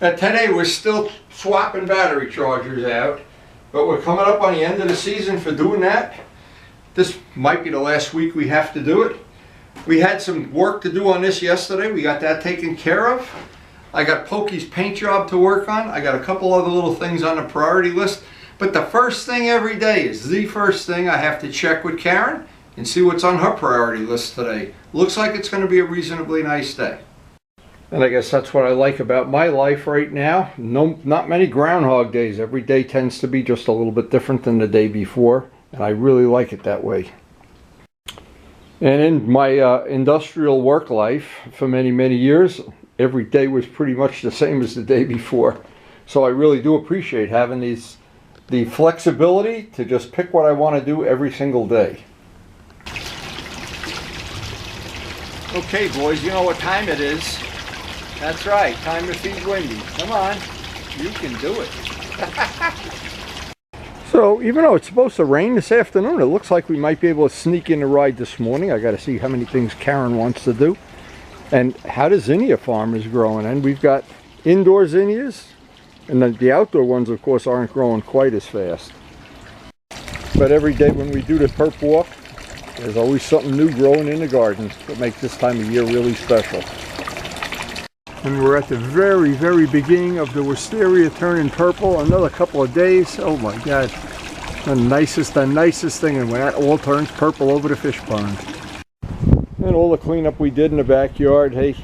Today we're still swapping battery chargers out, but we're coming up on the end of the season for doing that. This might be the last week we have to do it. We had some work to do on this yesterday. We got that taken care of. I got Pokey's paint job to work on. I got a couple other little things on the priority list. But the first thing every day is the first thing I have to check with Karen and see what's on her priority list today. Looks like it's going to be a reasonably nice day. And I guess that's what I like about my life right now. Not many Groundhog Days. Every day tends to be just a little bit different than the day before. And I really like it that way. And in my industrial work life for many, many years, every day was pretty much the same as the day before. So I really do appreciate having the flexibility to just pick what I want to do every single day. Okay, boys, you know what time it is. That's right, time to feed Wendy. Come on, you can do it. So, even though it's supposed to rain this afternoon, it looks like we might be able to sneak in a ride this morning. I got to see how many things Karen wants to do. And how the zinnia farm is growing. And we've got indoor zinnias. And the outdoor ones, of course, aren't growing quite as fast. But every day when we do the perp walk, there's always something new growing in the garden that makes this time of year really special. And we're at the very, very beginning of the wisteria turning purple. Another couple of days. Oh my God. The nicest thing. And when that all turns purple over the fish pond. And all the cleanup we did in the backyard, hey,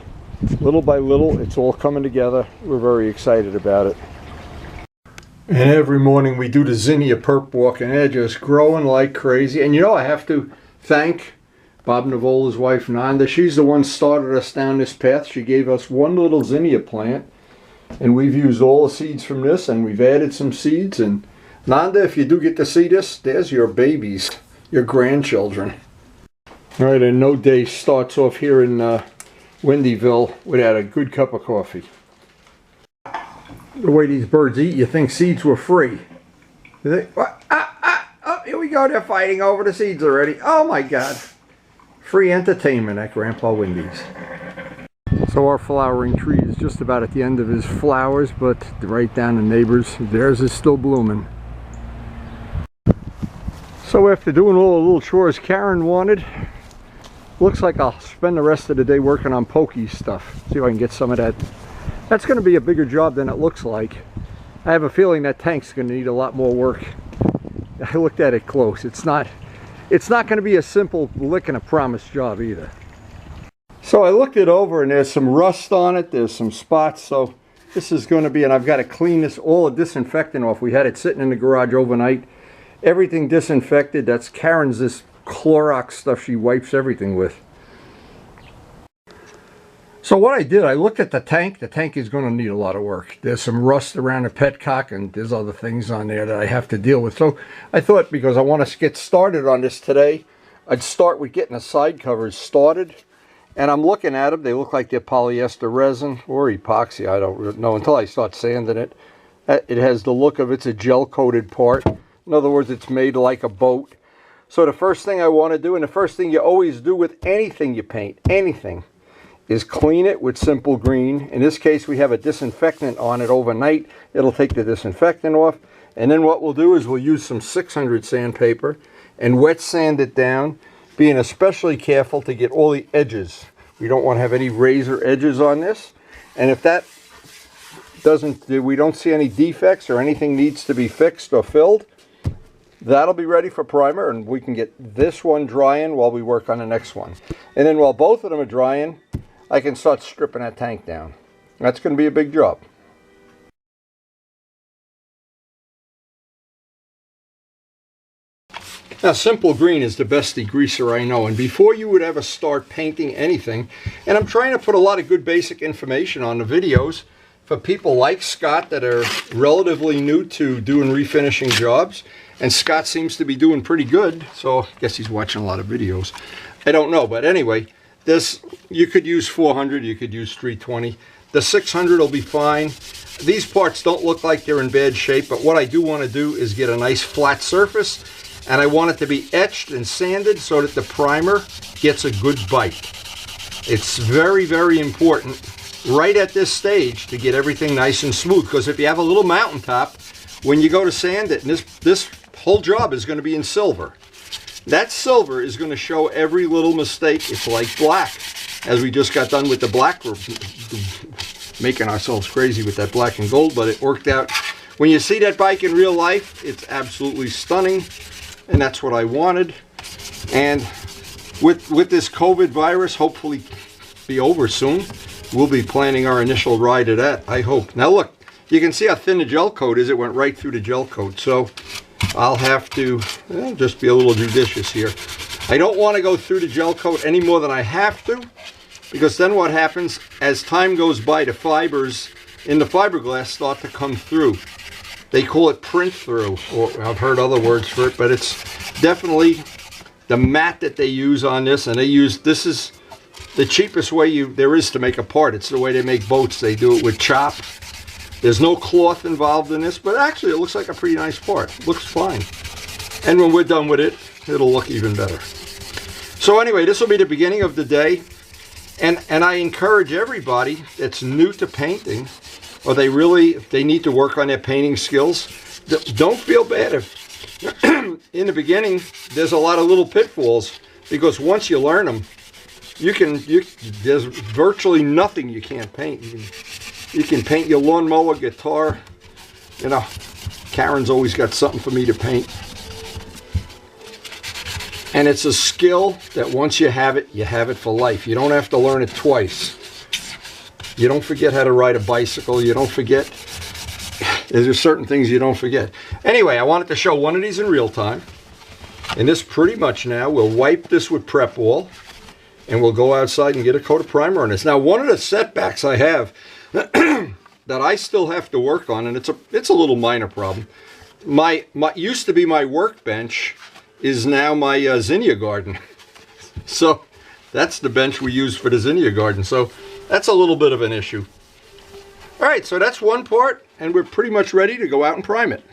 little by little, it's all coming together. We're very excited about it. And every morning we do the zinnia perp walk, and they're just growing like crazy. And you know, I have to thank Bob Navola's wife, Nanda. She's the one started us down this path. She gave us one little zinnia plant, and we've used all the seeds from this, and we've added some seeds. And Nanda, if you do get to see this, there's your babies, your grandchildren. All right, and no day starts off here in Wendyville without a good cup of coffee. The way these birds eat, you think seeds were free. What? Oh, here we go. They're fighting over the seeds already. Oh my God. Free entertainment at Grandpa Wendy's. So our flowering tree is just about at the end of his flowers, but right down the neighbors, theirs is still blooming. So after doing all the little chores Karen wanted, looks like I'll spend the rest of the day working on Pokey's stuff. See if I can get some of that. That's going to be a bigger job than it looks like. I have a feeling that tank's going to need a lot more work. I looked at it close. It's not going to be a simple lick and a promise job either. So I looked it over, and there's some rust on it. There's some spots. So this is going to be, and I've got to clean this, all the disinfectant off. We had it sitting in the garage overnight. Everything disinfected. That's Karen's, this Clorox stuff she wipes everything with. So what I did, I looked at the tank. The tank is going to need a lot of work. There's some rust around the petcock, and there's other things on there that I have to deal with. So I thought, because I want to get started on this today, I'd start with getting the side covers started. And I'm looking at them. They look like they're polyester resin or epoxy. I don't know until I start sanding it. It has the look of it's a gel-coated part. In other words, it's made like a boat. So the first thing I want to do, and the first thing you always do with anything you paint, anything, is clean it with Simple Green. In this case, we have a disinfectant on it overnight. It'll take the disinfectant off. And then what we'll do is we'll use some 600 sandpaper and wet sand it down, being especially careful to get all the edges. We don't want to have any razor edges on this. And if that we don't see any defects or anything needs to be fixed or filled, that'll be ready for primer, and we can get this one drying while we work on the next one. And then while both of them are drying, I can start stripping that tank down. That's going to be a big job. Now, Simple Green is the best degreaser I know, and before you would ever start painting anything, and I'm trying to put a lot of good basic information on the videos for people like Scott that are relatively new to doing refinishing jobs, and Scott seems to be doing pretty good, so I guess he's watching a lot of videos. I don't know, but anyway, this, you could use 400, you could use 320. The 600 will be fine. These parts don't look like they're in bad shape, but what I do want to do is get a nice flat surface, and I want it to be etched and sanded so that the primer gets a good bite. It's very, very important right at this stage to get everything nice and smooth. Because if you have a little mountaintop, when you go to sand it, and this whole job is going to be in silver. That silver is going to show every little mistake. It's like black, as we just got done with the black. We're making ourselves crazy with that black and gold, but it worked out. When you see that bike in real life, it's absolutely stunning, and that's what I wanted. And with this COVID virus, hopefully be over soon, we'll be planning our initial ride of that, I hope. Now look, you can see how thin the gel coat is. It went right through the gel coat, so I'll have to just be a little judicious here. I don't want to go through the gel coat any more than I have to, because then what happens, as time goes by, the fibers in the fiberglass start to come through. They call it print through, or I've heard other words for it, but it's definitely the mat that they use on this, and this is the cheapest way there is to make a part. It's the way they make boats. They do it with chop. There's no cloth involved in this, but actually it looks like a pretty nice part. It looks fine. And when we're done with it, it'll look even better. So anyway, this will be the beginning of the day. And I encourage everybody that's new to painting, or if they need to work on their painting skills, don't feel bad if in the beginning there's a lot of little pitfalls, because once you learn them, there's virtually nothing you can't paint. You can paint your lawnmower, guitar. You know, Karen's always got something for me to paint. And it's a skill that once you have it for life. You don't have to learn it twice. You don't forget how to ride a bicycle. You don't forget. There's certain things you don't forget. Anyway, I wanted to show one of these in real time. And this pretty much now, we'll wipe this with prep wall. And we'll go outside and get a coat of primer on this. Now, one of the setbacks I have that I still have to work on, and it's a little minor problem. My used to be my workbench is now my zinnia garden. So that's the bench we use for the zinnia garden. So that's a little bit of an issue. All right, so that's one part, and we're pretty much ready to go out and prime it.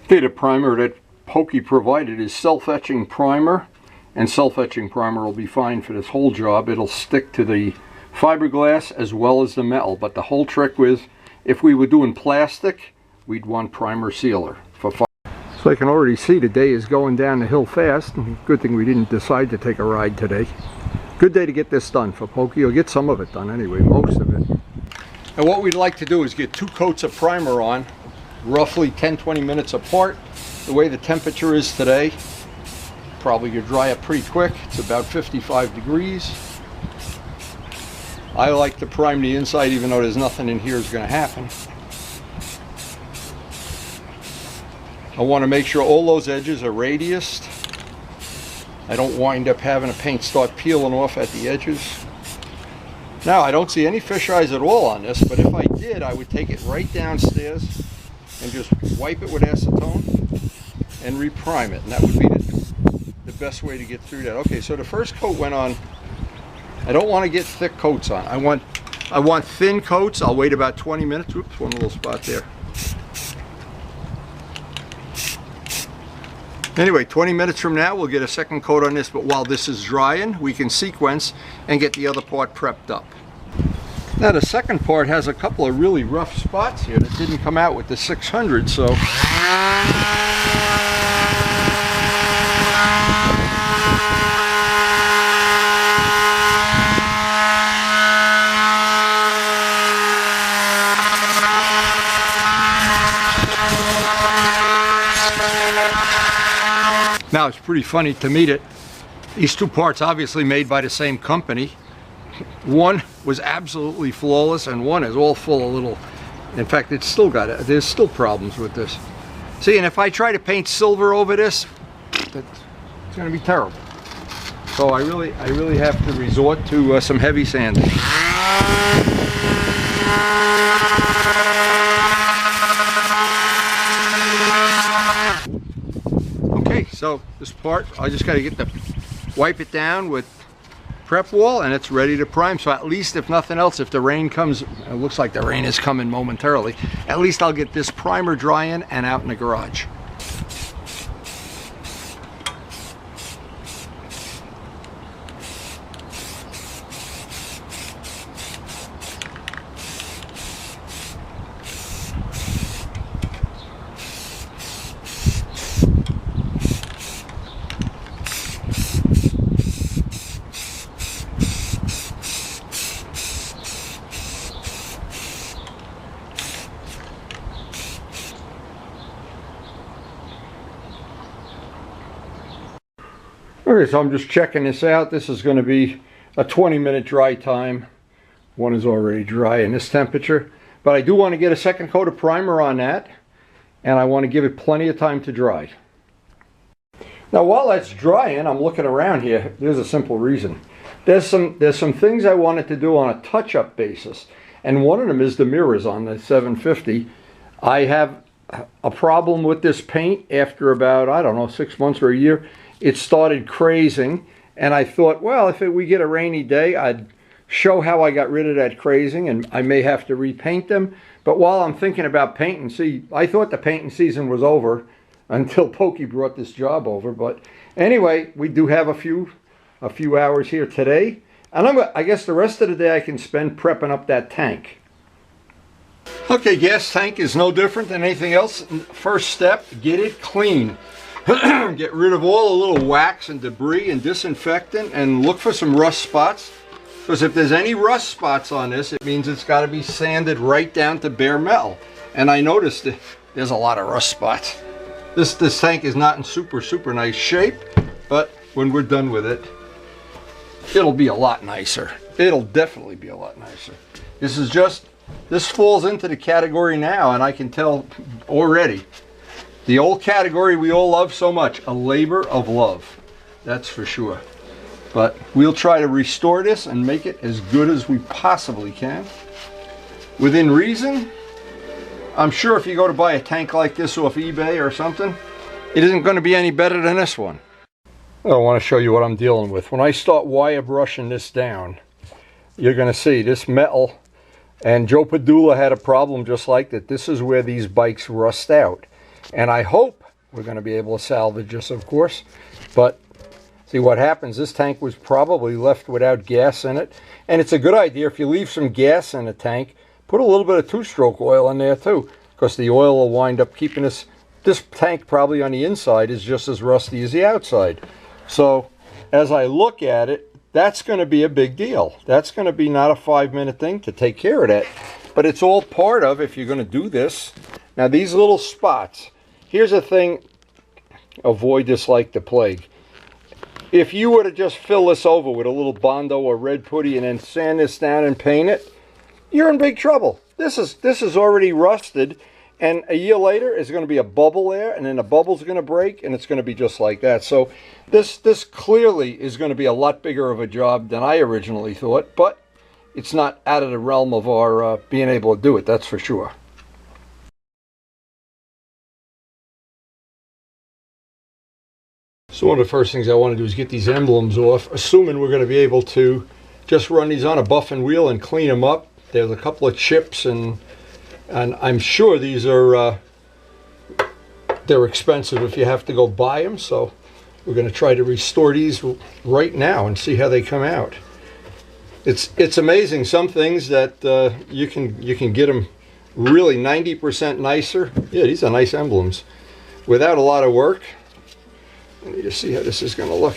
Okay, the primer that Pokey provided is self-etching primer, and self-etching primer will be fine for this whole job. It'll stick to the fiberglass as well as the metal, but the whole trick with, if we were doing plastic, we'd want primer sealer for fire. So I can already see the day is going down the hill fast. Good thing we didn't decide to take a ride today. Good day to get this done for Pokey. You'll get some of it done anyway, most of it. And what we'd like to do is get 2 coats of primer on, roughly 10-20 minutes apart. The way the temperature is today, probably gonna dry up pretty quick. It's about 55 degrees. I like to prime the inside even though there's nothing in here is going to happen. I want to make sure all those edges are radiused. I don't wind up having the paint start peeling off at the edges. Now, I don't see any fisheyes at all on this, but if I did, I would take it right downstairs and just wipe it with acetone and reprime it, and that would be the best way to get through that. Okay, so the first coat went on. I don't want to get thick coats on. I want thin coats. I'll wait about 20 minutes. Oops, one little spot there. Anyway, 20 minutes from now, we'll get a second coat on this, but while this is drying, we can sequence and get the other part prepped up. Now, the second part has a couple of really rough spots here that didn't come out with the 600, so... Now, it's pretty funny to me that these 2 parts obviously made by the same company. One was absolutely flawless and one is all full of little, in fact, there's still problems with this. See, and if I try to paint silver over this, it's going to be terrible. So I really have to resort to some heavy sanding. Okay, so this part, I just got to wipe it down with prep wall and it's ready to prime. So at least, if nothing else, if the rain comes, it looks like the rain is coming momentarily, at least I'll get this primer drying and out in the garage. Okay, so I'm just checking this out. This is going to be a 20-minute dry time. One is already dry in this temperature, but I do want to get a second coat of primer on that, and I want to give it plenty of time to dry. Now while that's drying, I'm looking around here. There's a simple reason. There's some things I wanted to do on a touch-up basis, and one of them is the mirrors on the 750. I have a problem with this paint after about, I don't know, 6 months or a year. It started crazing, and I thought, well, if we get a rainy day, I'd show how I got rid of that crazing, and I may have to repaint them. But while I'm thinking about painting, see, I thought the painting season was over until Pokey brought this job over. But anyway, we do have a few hours here today, and I guess the rest of the day I can spend prepping up that tank. Okay, gas tank is no different than anything else. First step, get it clean. Get rid of all the little wax and debris and disinfectant, and look for some rust spots. Because if there's any rust spots on this, it means it's got to be sanded right down to bare metal. And I noticed that there's a lot of rust spots. This tank is not in super nice shape, but when we're done with it, it'll be a lot nicer. It'll definitely be a lot nicer. This falls into the category now, and I can tell already. The old category we all love so much, a labor of love. That's for sure. But we'll try to restore this and make it as good as we possibly can. Within reason. I'm sure if you go to buy a tank like this off eBay or something, it isn't going to be any better than this one. I want to show you what I'm dealing with. When I start wire brushing this down, you're going to see this metal, and Joe Padula had a problem just like that. This is where these bikes rust out. And I hope we're going to be able to salvage this, of course. But see what happens, this tank was probably left without gas in it. And it's a good idea if you leave some gas in a tank, put a little bit of two-stroke oil in there too, because the oil will wind up keeping this tank probably on the inside is just as rusty as the outside. So as I look at it, that's going to be a big deal. That's going to be not a 5-minute thing to take care of that. But it's all part of, if you're going to do this. Now these little spots, here's a thing, avoid this like the plague. If you were to just fill this over with a little Bondo or red putty and then sand this down and paint it, you're in big trouble. This is already rusted, and a year later there's going to be a bubble there, and then the bubble's going to break, and it's going to be just like that. So this clearly is going to be a lot bigger of a job than I originally thought, but it's not out of the realm of our being able to do it, that's for sure. So one of the first things I want to do is get these emblems off, assuming we're going to be able to just run these on a buffing wheel and clean them up. There's a couple of chips, and I'm sure these are they're expensive if you have to go buy them. So we're going to try to restore these right now and see how they come out. It's amazing, some things that you can get them really 90% nicer. Yeah, these are nice emblems without a lot of work. Let me just see how this is going to look.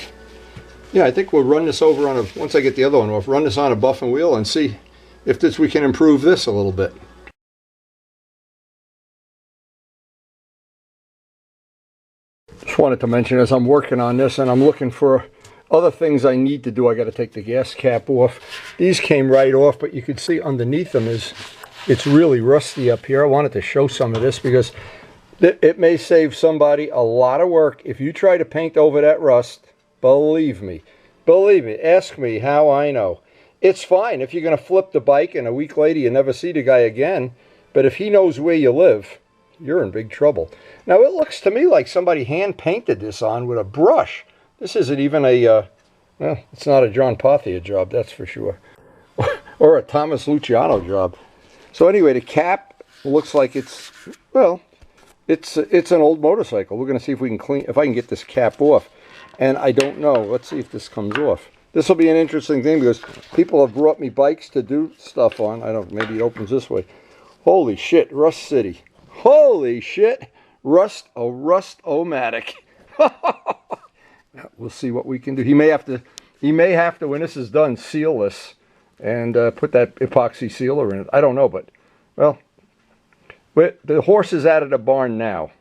Yeah, I think we'll run this over on once I get the other one off, run this on a buffing wheel and see if we can improve this a little bit. Just wanted to mention, as I'm working on this and I'm looking for other things I need to do, I got to take the gas cap off. These came right off, but you can see underneath them it's really rusty up here. I wanted to show some of this because it may save somebody a lot of work. If you try to paint over that rust, believe me, ask me how I know. It's fine if you're going to flip the bike and a week later you never see the guy again, but if he knows where you live, you're in big trouble. Now it looks to me like somebody hand painted this on with a brush. This isn't even a, well, it's not a John Parthia job, that's for sure. Or a Thomas Luciano job. So anyway, the cap looks like it's, well, it's an old motorcycle. We're going to see if we can if I can get this cap off. And I don't know. Let's see if this comes off. This will be an interesting thing because people have brought me bikes to do stuff on. I don't know, maybe it opens this way. Holy shit, Rust City. Holy shit, Rust-O-Matic. We'll see what we can do. He may have to, when this is done, seal this and put that epoxy sealer in it. I don't know, but, well, the horse is out of the barn now.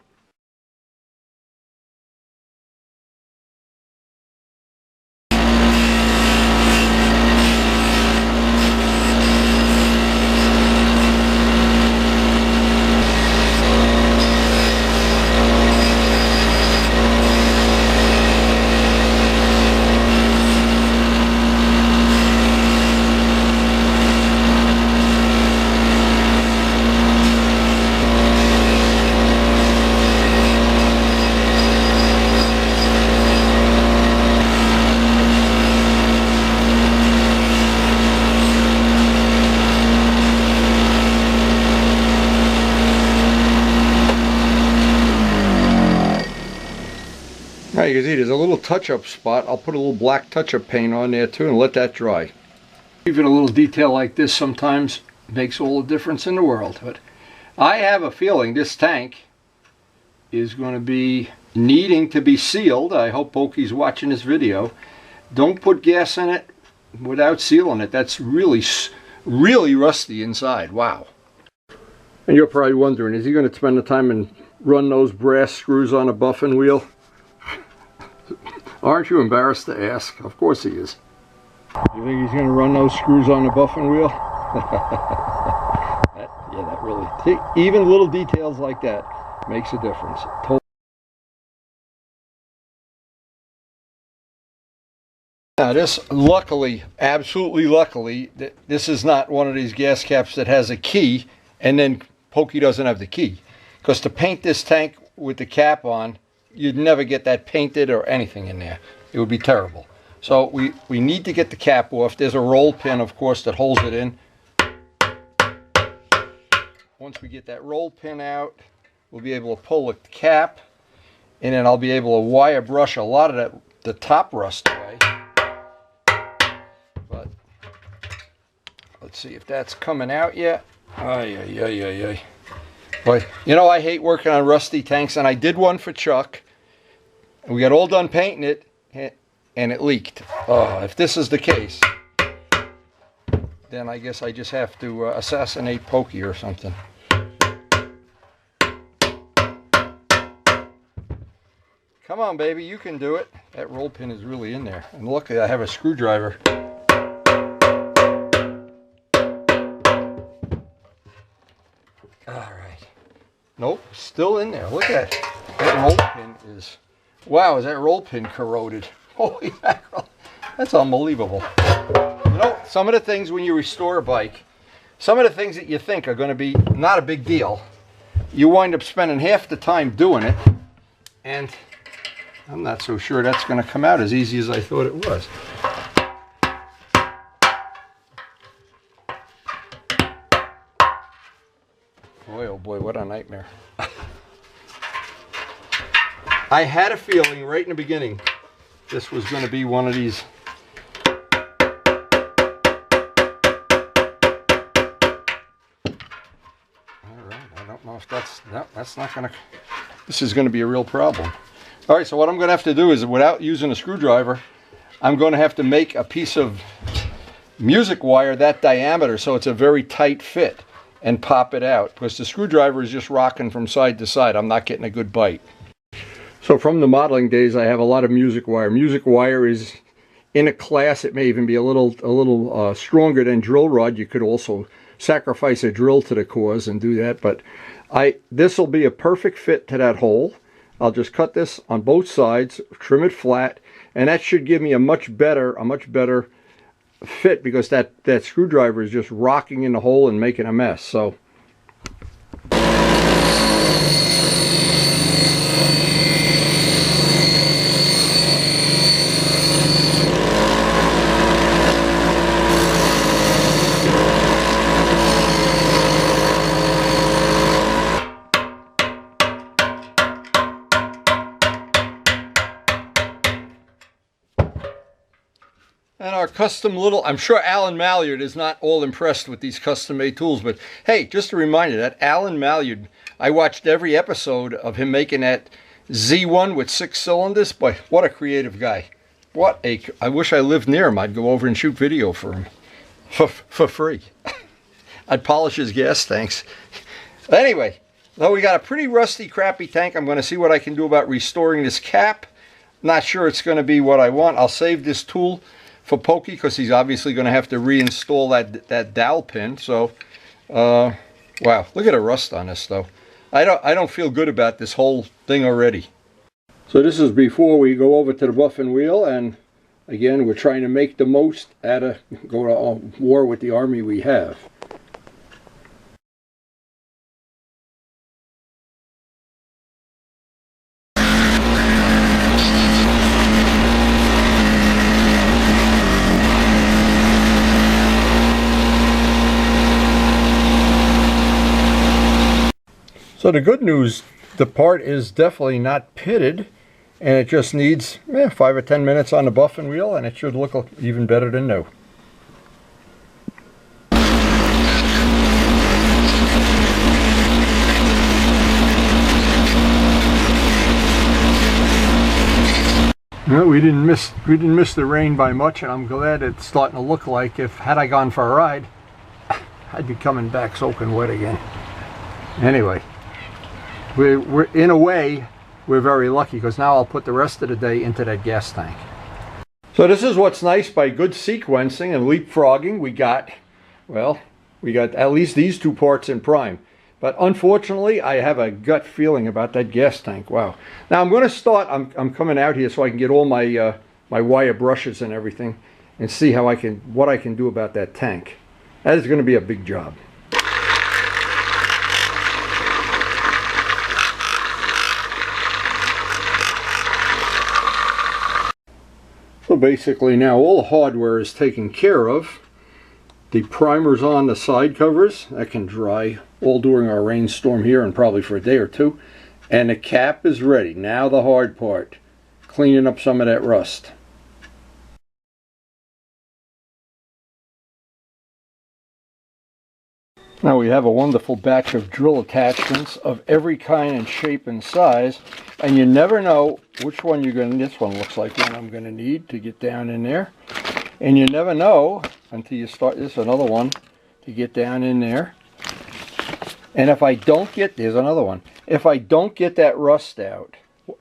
Now you can see there's a little touch-up spot. I'll put a little black touch-up paint on there too and let that dry. Even a little detail like this sometimes makes all the difference in the world. But I have a feeling this tank is going to be needing to be sealed. I hope Pokey's watching this video. Don't put gas in it without sealing it. That's really rusty inside. Wow. And you're probably wondering, is he going to spend the time and run those brass screws on a buffing wheel? Aren't you embarrassed to ask? Of course he is. You think he's going to run those screws on the buffing wheel? that really... See, even little details like that makes a difference. Now this, luckily, absolutely luckily, this is not one of these gas caps that has a key and then Pokey doesn't have the key. Because to paint this tank with the cap on, you'd never get that painted or anything in there. It would be terrible. So we need to get the cap off. There's a roll pin, of course, that holds it in. Once we get that roll pin out, we'll be able to pull the cap, and then I'll be able to wire brush a lot of the top rust away. But let's see if that's coming out yet. Ay. But you know, I hate working on rusty tanks, and I did one for Chuck. And we got all done painting it, and it leaked. If this is the case, then I guess I just have to assassinate Pokey or something. Come on, baby, you can do it. That roll pin is really in there. And luckily I have a screwdriver. Alright. Nope, still in there. Look at that. That roll pin is... Wow, is that roll pin corroded? Holy mackerel. That's unbelievable. You know, some of the things when you restore a bike, some of the things that you think are going to be not a big deal, you wind up spending half the time doing it, and I'm not so sure that's going to come out as easy as I thought it was. Boy, oh boy, what a nightmare. I had a feeling right in the beginning this was going to be one of these. Alright, I don't know if that's not going to... This is going to be a real problem. Alright, so what I'm going to have to do is, without using a screwdriver, I'm going to have to make a piece of music wire that diameter so it's a very tight fit and pop it out. Because the screwdriver is just rocking from side to side. I'm not getting a good bite. So from the modeling days, I have a lot of music wire. Music wire is in a class. It may even be a little stronger than drill rod. You could also sacrifice a drill to the cause and do that. But this will be a perfect fit to that hole. I'll just cut this on both sides, trim it flat, and that should give me a much better fit, because that screwdriver is just rocking in the hole and making a mess. So. And our custom little, I'm sure Alan Malyard is not all impressed with these custom-made tools, but hey, just a reminder that Alan Malyard, I watched every episode of him making that Z1 with 6 cylinders. Boy, what a creative guy. I wish I lived near him. I'd go over and shoot video for him for free. I'd polish his gas tanks. Anyway, though we got a pretty rusty, crappy tank, I'm going to see what I can do about restoring this cap. Not sure it's going to be what I want. I'll save this tool for Pokey, because he's obviously going to have to reinstall that dowel pin. So, wow, look at the rust on this though. I don't feel good about this whole thing already. So this is before we go over to the buffing wheel, and again, we're trying to make the most out of go to war with the army we have. So the good news, the part is definitely not pitted, and it just needs 5 or 10 minutes on the buffing wheel, and it should look even better than new. Well, we didn't miss the rain by much, and I'm glad it's starting to look like had I gone for a ride, I'd be coming back soaking wet again. Anyway, we're in a way we're very lucky, because now I'll put the rest of the day into that gas tank. So this is what's nice by good sequencing and leapfrogging. We got at least these two parts in prime. But unfortunately, I have a gut feeling about that gas tank. Wow. Now I'm going to start, I'm coming out here so I can get all my my wire brushes and everything and see how what I can do about that tank. That is going to be a big job. So basically now all the hardware is taken care of. The primer's on the side covers. That can dry all during our rainstorm here and probably for a day or two. And the cap is ready. Now the hard part, cleaning up some of that rust. Now we have a wonderful batch of drill attachments of every kind and shape and size, and you never know which one you're going to, this one looks like one I'm going to need to get down in there. And you never know until you start, this is another one to get down in there. And if I don't get, there's another one. If I don't get that rust out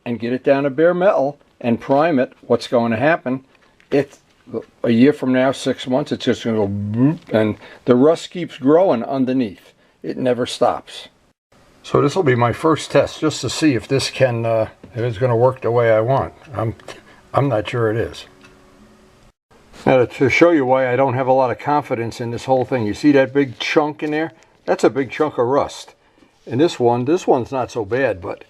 and get it down to bare metal and prime it, what's going to happen? It's a year from now, 6 months, it's just going to go boop, and the rust keeps growing underneath. It never stops. So this will be my first test just to see if this can, if it's going to work the way I want. I'm not sure it is. Now to show you why I don't have a lot of confidence in this whole thing, you see that big chunk in there? That's a big chunk of rust. And this one's not so bad, but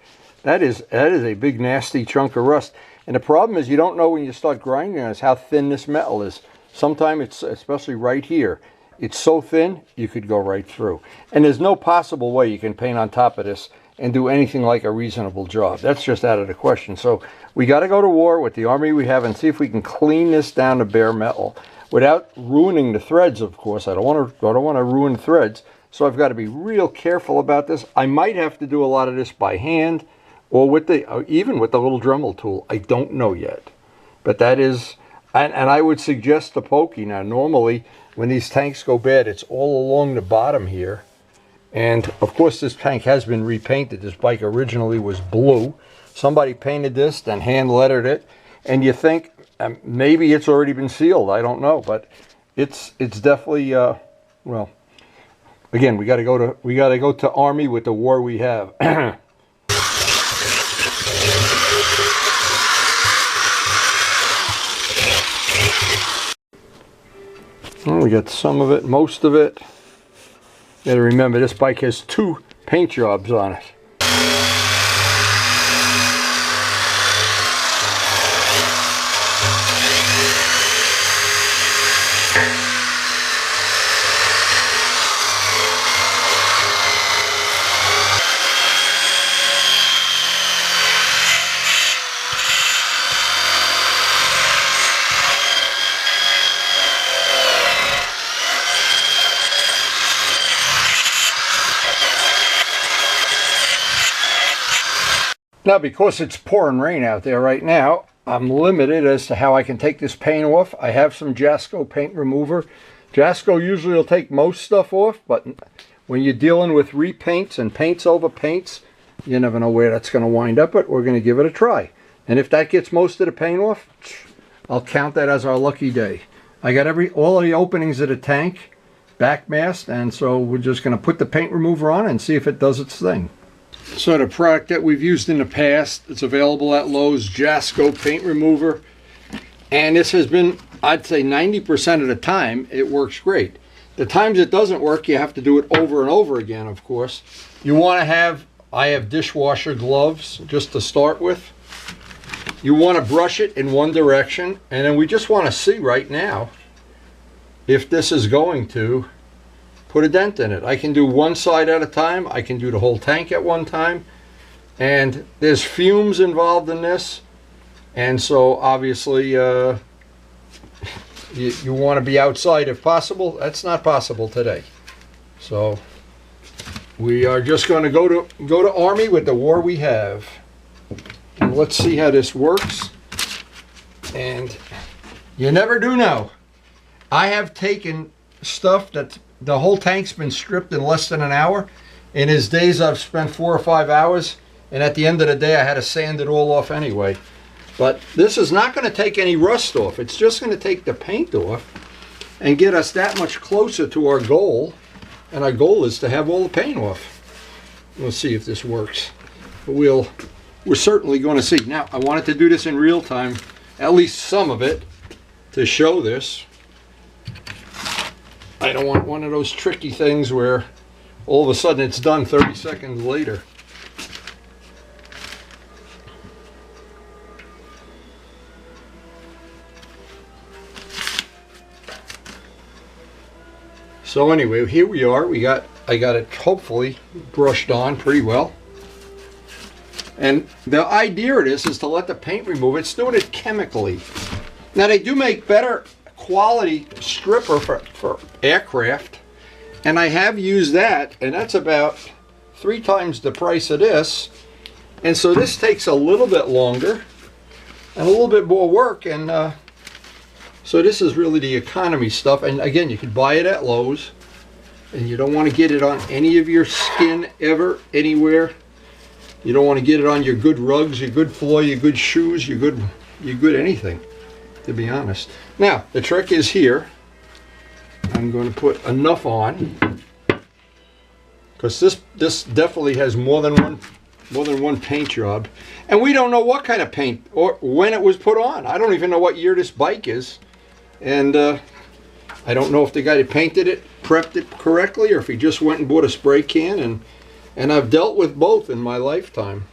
that is a big nasty chunk of rust. And the problem is you don't know when you start grinding on this how thin this metal is. Sometimes it's, especially right here, it's so thin you could go right through. And there's no possible way you can paint on top of this and do anything like a reasonable job. That's just out of the question. So we got to go to war with the army we have and see if we can clean this down to bare metal without ruining the threads, of course. I don't want to ruin threads. So I've got to be real careful about this. I might have to do a lot of this by hand or with even with the little Dremel tool. I don't know yet. But that is, and I would suggest the pokey. Now normally when these tanks go bad, it's all along the bottom here. And of course this tank has been repainted. This bike originally was blue. Somebody painted this, then hand lettered it. And you think maybe it's already been sealed. I don't know, but it's definitely well. Again, we got to go to Army with the war we have. Well, we got some of it, most of it. Got to remember this bike has 2 paint jobs on it. Now, because it's pouring rain out there right now, I'm limited as to how I can take this paint off. I have some Jasco paint remover. Jasco usually will take most stuff off, but when you're dealing with repaints and paints over paints, you never know where that's going to wind up, but we're going to give it a try. And if that gets most of the paint off, I'll count that as our lucky day. I got all of the openings of the tank back masked, and so we're just going to put the paint remover on and see if it does its thing. So the product that we've used in the past, it's available at Lowe's, Jasco paint remover. And this has been, I'd say 90% of the time, it works great. The times it doesn't work, you have to do it over and over again, of course. You want to have, I have dishwasher gloves just to start with. You want to brush it in one direction, and then we just want to see right now if this is going to put a dent in it. I can do one side at a time. I can do the whole tank at one time. And there's fumes involved in this. And so obviously you want to be outside if possible. That's not possible today. So we are just going to go to Army with the war we have. And let's see how this works. And you never do know. I have taken stuff that the whole tank's been stripped in less than an hour. In his days I've spent 4 or 5 hours, and at the end of the day I had to sand it all off anyway. But this is not going to take any rust off. It's just going to take the paint off and get us that much closer to our goal. And our goal is to have all the paint off. We'll see if this works. But we're certainly going to see. Now, I wanted to do this in real time, at least some of it, to show this. I don't want one of those tricky things where all of a sudden it's done 30 seconds later. So anyway, here we are. I got it hopefully brushed on pretty well. And the idea of this is to let the paint remove. It's doing it chemically. Now they do make better quality stripper for aircraft, and I have used that, and that's about 3 times the price of this. And so this takes a little bit longer and a little bit more work, and so this is really the economy stuff. And again, you can buy it at Lowe's, and you don't want to get it on any of your skin ever, anywhere. You don't want to get it on your good rugs, your good floor, your good shoes, your good anything, to be honest. Now, the trick is here. I'm going to put enough on, because this definitely has more than one paint job. And we don't know what kind of paint or when it was put on. I don't even know what year this bike is. And I don't know if the guy that painted it prepped it correctly, or if he just went and bought a spray can. And I've dealt with both in my lifetime.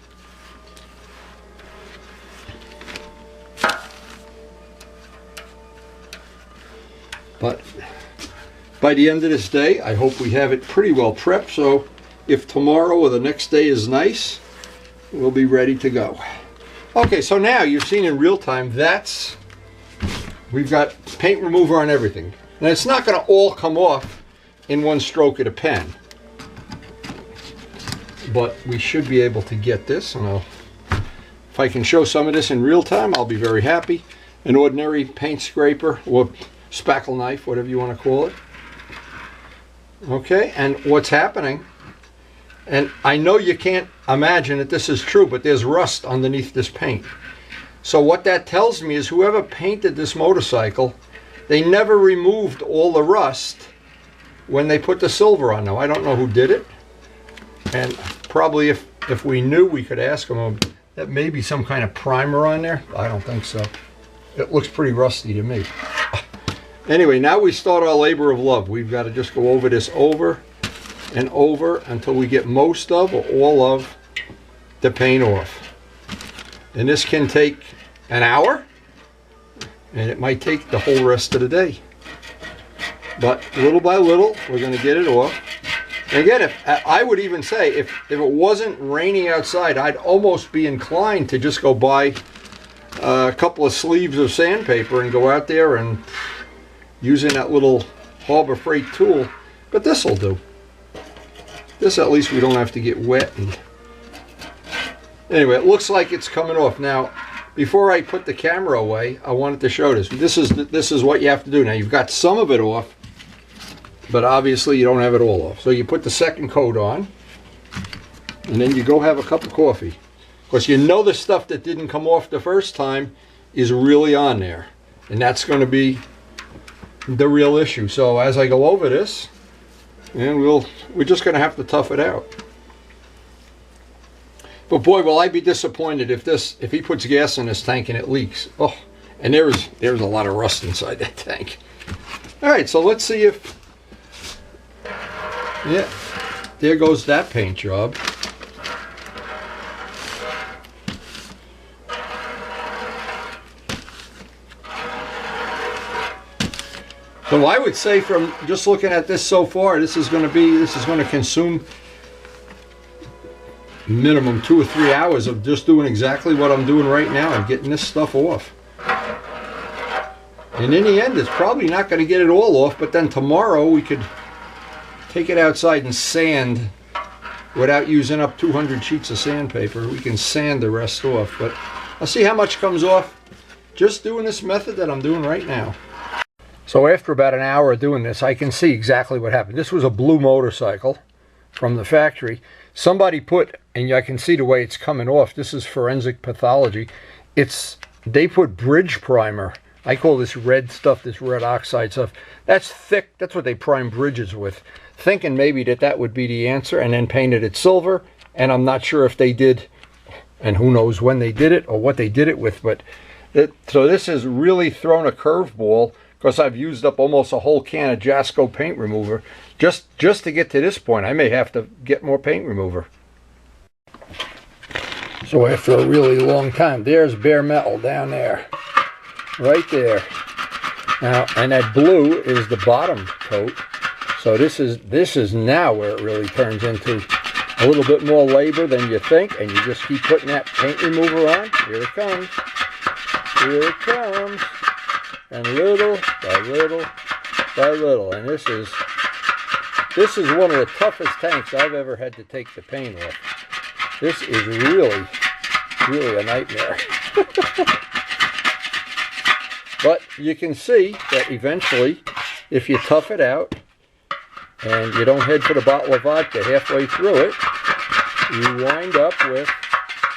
But by the end of this day, I hope we have it pretty well prepped, so if tomorrow or the next day is nice, we'll be ready to go. Okay, so now you've seen in real time, we've got paint remover on everything. Now it's not going to all come off in one stroke of the pen, but we should be able to get this. And if I can show some of this in real time, I'll be very happy. An ordinary paint scraper or spackle knife, whatever you want to call it. Okay, and what's happening, and I know you can't imagine that this is true, but there's rust underneath this paint. So what that tells me is whoever painted this motorcycle, they never removed all the rust when they put the silver on. Now, I don't know who did it, and probably if we knew, we could ask them. That may be some kind of primer on there. I don't think so. It looks pretty rusty to me. Anyway, now we start our labor of love. We've got to just go over this over and over until we get most of or all of the paint off. And this can take an hour, and it might take the whole rest of the day. But little by little, we're going to get it off. And again, I would even say, if it wasn't raining outside, I'd almost be inclined to just go buy a couple of sleeves of sandpaper and go out there and using that little Harbor Freight tool. But this will do. This, at least we don't have to get wet. And anyway, it looks like it's coming off. Now, before I put the camera away, I wanted to show this. This is what you have to do. Now, you've got some of it off, but obviously you don't have it all off. So you put the second coat on, and then you go have a cup of coffee. Of course, you know the stuff that didn't come off the first time is really on there, and that's going to be the real issue. So as I go over this, and we're just going to have to tough it out. But boy, will I be disappointed if he puts gas in this tank and it leaks. Oh, and there's a lot of rust inside that tank. All right, so let's see if, yeah, there goes that paint job. So I would say, from just looking at this so far, this is going to consume minimum 2 or 3 hours of just doing exactly what I'm doing right now and getting this stuff off. And in the end, it's probably not going to get it all off, but then tomorrow we could take it outside and sand without using up 200 sheets of sandpaper. We can sand the rest off, but I'll see how much comes off just doing this method that I'm doing right now. So after about an hour of doing this, I can see exactly what happened. This was a blue motorcycle from the factory. Somebody put, and I can see the way it's coming off, this is forensic pathology, they put bridge primer. I call this red stuff, this red oxide stuff. That's thick, that's what they prime bridges with. Thinking maybe that would be the answer, and then painted it silver. And I'm not sure if they did, and who knows when they did it or what they did it with, but so this has really thrown a curveball, because I've used up almost a whole can of Jasco paint remover just to get to this point. I may have to get more paint remover. So after a really long time, there's bare metal down there. Right there. Now, and that blue is the bottom coat. So this is now where it really turns into a little bit more labor than you think, and you just keep putting that paint remover on. Here it comes. Here it comes. And little by little by little. And this is one of the toughest tanks I've ever had to take the paint off. This is really, really a nightmare. But you can see that eventually, if you tough it out and you don't head for the bottle of vodka halfway through it, you wind up with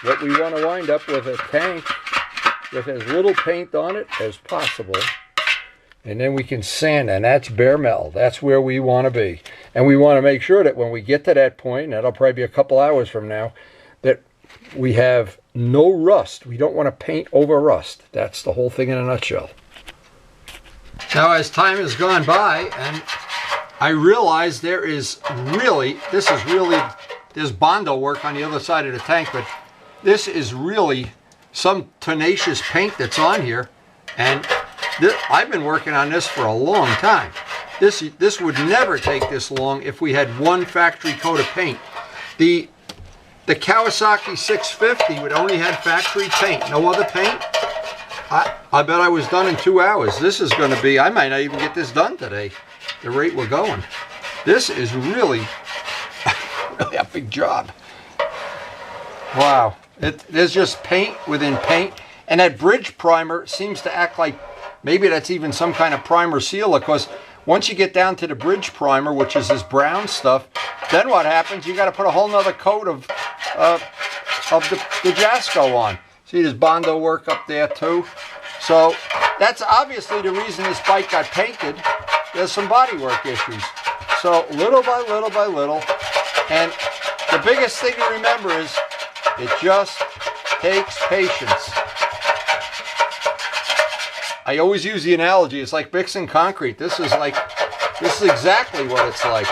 what we want to wind up with, a tank with as little paint on it as possible. And then we can sand, and that's bare metal. That's where we want to be. And we want to make sure that when we get to that point, and that'll probably be a couple hours from now, that we have no rust. We don't want to paint over rust. That's the whole thing in a nutshell. Now, as time has gone by, and I realize there's Bondo work on the other side of the tank, but this is really some tenacious paint that's on here, and I've been working on this for a long time. This would never take this long if we had one factory coat of paint. The Kawasaki 650 would only have factory paint, no other paint. I bet I was done in 2 hours. This is going to be, I might not even get this done today, the rate we're going. This is really, really a big job. Wow. There's just paint within paint. And that bridge primer seems to act like maybe that's even some kind of primer sealer, because once you get down to the bridge primer, which is this brown stuff, then what happens? You got to put a whole nother coat of the Jasco on. See, there's Bondo work up there too. So that's obviously the reason this bike got painted. There's some bodywork issues. So little by little by little. And the biggest thing to remember is it just takes patience. I always use the analogy, it's like mixing concrete. This is exactly what it's like.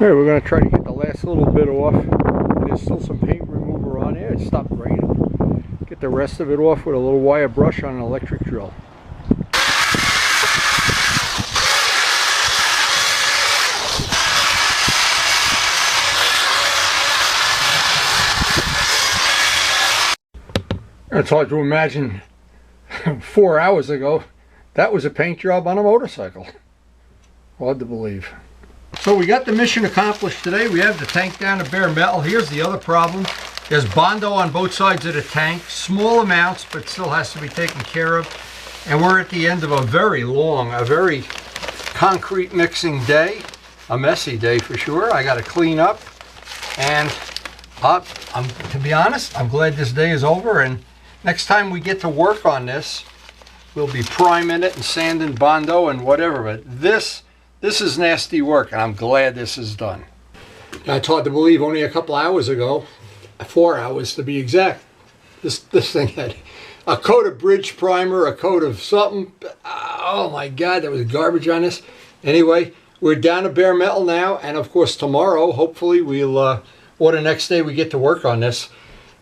Alright, we're going to try to get the last little bit off. There's still some paint remover on there. It stopped raining. Get the rest of it off with a little wire brush on an electric drill. It's hard to imagine 4 hours ago that was a paint job on a motorcycle. Hard to believe. So we got the mission accomplished today. We have the tank down to bare metal. Here's the other problem. There's Bondo on both sides of the tank. Small amounts, but still has to be taken care of. And we're at the end of a very long, a very concrete mixing day. a messy day for sure. I got to clean up, and to be honest, I'm glad this day is over, and next time we get to work on this, we'll be priming it and sanding Bondo and whatever, but this is nasty work, and I'm glad this is done. It's hard to believe only a couple hours ago, 4 hours to be exact, this thing had a coat of bridge primer, a coat of something. Oh my God, there was garbage on this. Anyway, we're down to bare metal now, and of course tomorrow, hopefully we'll, or the next day we get to work on this.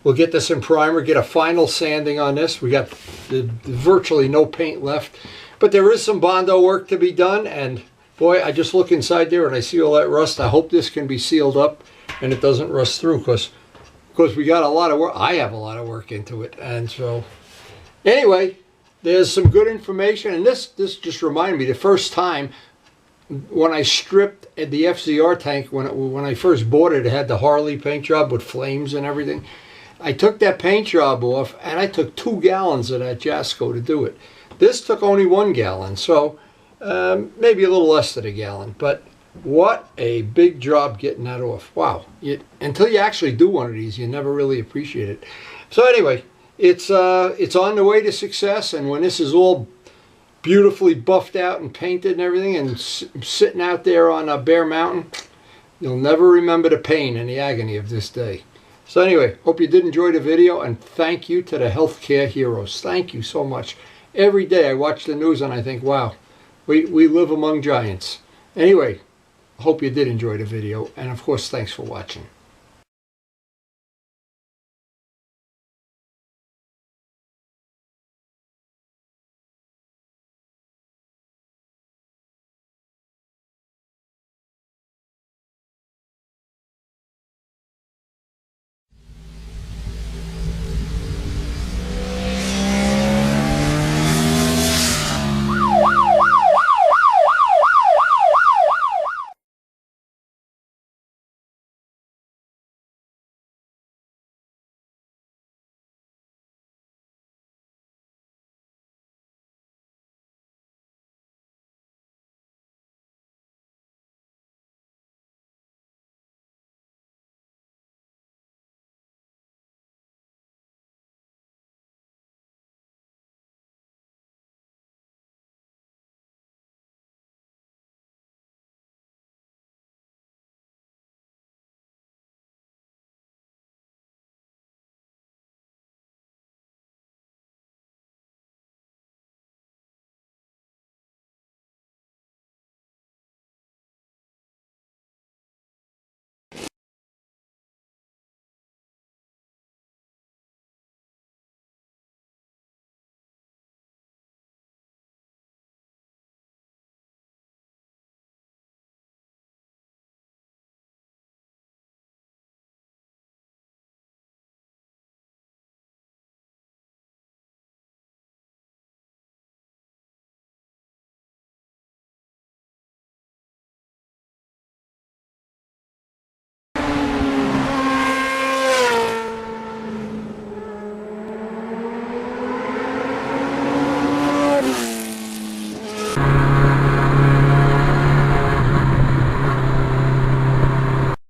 We'll get this in primer, get a final sanding on this. We got virtually no paint left, but there is some Bondo work to be done, and boy, I just look inside there and I see all that rust. I hope this can be sealed up and it doesn't rust through, because we got a lot of work. I have a lot of work into it, and so anyway, there's some good information, and this just reminded me the first time when I stripped the FZR tank, when I first bought it, it had the Harley paint job with flames and everything. I took that paint job off, and I took 2 gallons of that Jasco to do it. This took only 1 gallon, so maybe a little less than a gallon, but what a big job getting that off. Wow. Until you actually do one of these, you never really appreciate it. So anyway, it's on the way to success, and when this is all beautifully buffed out and painted and everything, and sitting out there on a bare mountain, you'll never remember the pain and the agony of this day. So anyway, hope you did enjoy the video, and thank you to the healthcare heroes. Thank you so much. Every day I watch the news and I think, wow, we live among giants. Anyway, hope you did enjoy the video, and of course, thanks for watching.